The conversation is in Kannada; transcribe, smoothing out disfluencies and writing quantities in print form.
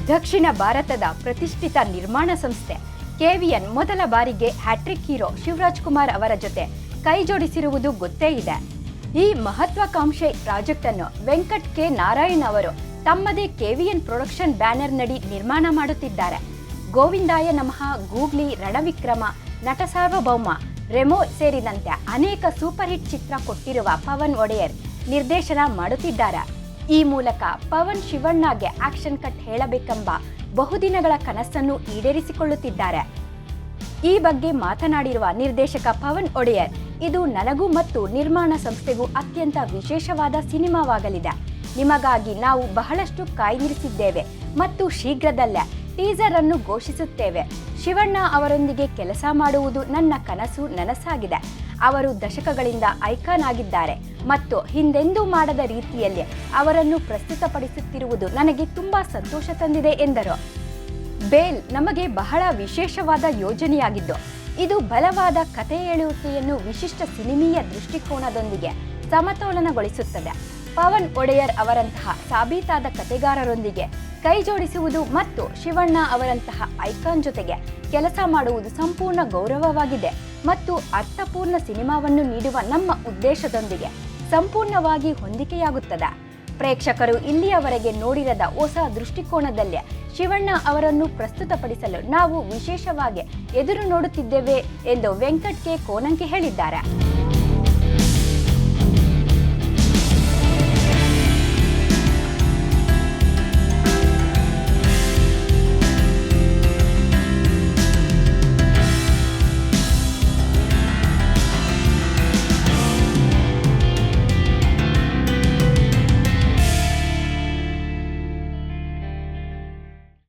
ದಕ್ಷಿಣ ಭಾರತದ ಪ್ರತಿಷ್ಠಿತ ನಿರ್ಮಾಣ ಸಂಸ್ಥೆ ಕೆವಿಎನ್ ಮೊದಲ ಬಾರಿಗೆ ಹ್ಯಾಟ್ರಿಕ್ ಹೀರೋ ಶಿವರಾಜ್ ಕುಮಾರ್ ಅವರ ಜೊತೆ ಕೈಜೋಡಿಸಿರುವುದು ಗೊತ್ತೇ ಇದೆ. ಈ ಮಹತ್ವಾಕಾಂಕ್ಷೆ ಪ್ರಾಜೆಕ್ಟ್ ಅನ್ನು ವೆಂಕಟ್ ಕೆ ನಾರಾಯಣ್ ಅವರು ತಮ್ಮದೇ ಕೆವಿಎನ್ ಪ್ರೊಡಕ್ಷನ್ ಬ್ಯಾನರ್ ನಡಿ ನಿರ್ಮಾಣ ಮಾಡುತ್ತಿದ್ದಾರೆ. ಗೋವಿಂದಾಯ ನಮಃ, ಗೂಗ್ಲಿ, ರಣವಿಕ್ರಮ, ನಟ ಸಾರ್ವಭೌಮ, ರೆಮೋ ಸೇರಿದಂತೆ ಅನೇಕ ಸೂಪರ್ ಹಿಟ್ ಚಿತ್ರ ಕೊಟ್ಟಿರುವ ಪವನ್ ಒಡೆಯರ್ ನಿರ್ದೇಶನ ಮಾಡುತ್ತಿದ್ದಾರೆ. ಈ ಮೂಲಕ ಪವನ್ ಶಿವಣ್ಣಗೆ ಆಕ್ಷನ್ ಕಟ್ ಹೇಳಬೇಕೆಂಬ ಬಹುದಿನಗಳ ಕನಸನ್ನು ಈಡೇರಿಸಿಕೊಳ್ಳುತ್ತಿದ್ದಾರೆ. ಈ ಬಗ್ಗೆ ಮಾತನಾಡಿರುವ ನಿರ್ದೇಶಕ ಪವನ್ ಒಡೆಯರ್, ಇದು ನನಗೂ ಮತ್ತು ನಿರ್ಮಾಣ ಸಂಸ್ಥೆಗೂ ಅತ್ಯಂತ ವಿಶೇಷವಾದ ಸಿನಿಮಾವಾಗಲಿದೆ. ನಿಮಗಾಗಿ ನಾವು ಬಹಳಷ್ಟು ಕಾಯ್ದಿರಿಸಿದ್ದೇವೆ ಮತ್ತು ಶೀಘ್ರದಲ್ಲೇ ಟೀಸರ್ ಅನ್ನು ಘೋಷಿಸುತ್ತೇವೆ. ಶಿವಣ್ಣ ಅವರೊಂದಿಗೆ ಕೆಲಸ ಮಾಡುವುದು ನನ್ನ ಕನಸು ನನಸಾಗಿದೆ. ಅವರು ದಶಕಗಳಿಂದ ಐಕಾನ್ ಆಗಿದ್ದಾರೆ ಮತ್ತು ಹಿಂದೆಂದೂ ಮಾಡದ ರೀತಿಯಲ್ಲಿ ಅವರನ್ನು ಪ್ರಸ್ತುತಪಡಿಸುತ್ತಿರುವುದು ನನಗೆ ತುಂಬಾ ಸಂತೋಷ ತಂದಿದೆ ಎಂದರು. ಬೇಲ್ ನಮಗೆ ಬಹಳ ವಿಶೇಷವಾದ ಯೋಜನೆಯಾಗಿದ್ದು, ಇದು ಬಲವಾದ ಕಥೆ ಹೇಳುವಿಕೆಯನ್ನು ವಿಶಿಷ್ಟ ಸಿನಿಮೀಯ ದೃಷ್ಟಿಕೋನದೊಂದಿಗೆ ಸಮತೋಲನಗೊಳಿಸುತ್ತದೆ. ಪವನ್ ಒಡೆಯರ್ ಅವರಂತಹ ಸಾಬೀತಾದ ಕಥೆಗಾರರೊಂದಿಗೆ ಕೈಜೋಡಿಸುವುದು ಮತ್ತು ಶಿವಣ್ಣ ಅವರಂತಹ ಐಕಾನ್ ಜೊತೆಗೆ ಕೆಲಸ ಮಾಡುವುದು ಸಂಪೂರ್ಣ ಗೌರವವಾಗಿದೆ ಮತ್ತು ಅರ್ಥಪೂರ್ಣ ಸಿನಿಮಾವನ್ನು ನೀಡುವ ನಮ್ಮ ಉದ್ದೇಶದೊಂದಿಗೆ ಸಂಪೂರ್ಣವಾಗಿ ಹೊಂದಿಕೆಯಾಗುತ್ತದೆ. ಪ್ರೇಕ್ಷಕರು ಇಲ್ಲಿಯವರೆಗೆ ನೋಡಿರದ ಹೊಸ ದೃಷ್ಟಿಕೋನದಲ್ಲಿ ಶಿವಣ್ಣ ಅವರನ್ನು ಪ್ರಸ್ತುತಪಡಿಸಲು ನಾವು ವಿಶೇಷವಾಗಿ ಎದುರು ನೋಡುತ್ತಿದ್ದೇವೆ ಎಂದು ವೆಂಕಟ್ ಕೆ ಕೋನಂಕಿ ಹೇಳಿದ್ದಾರೆ.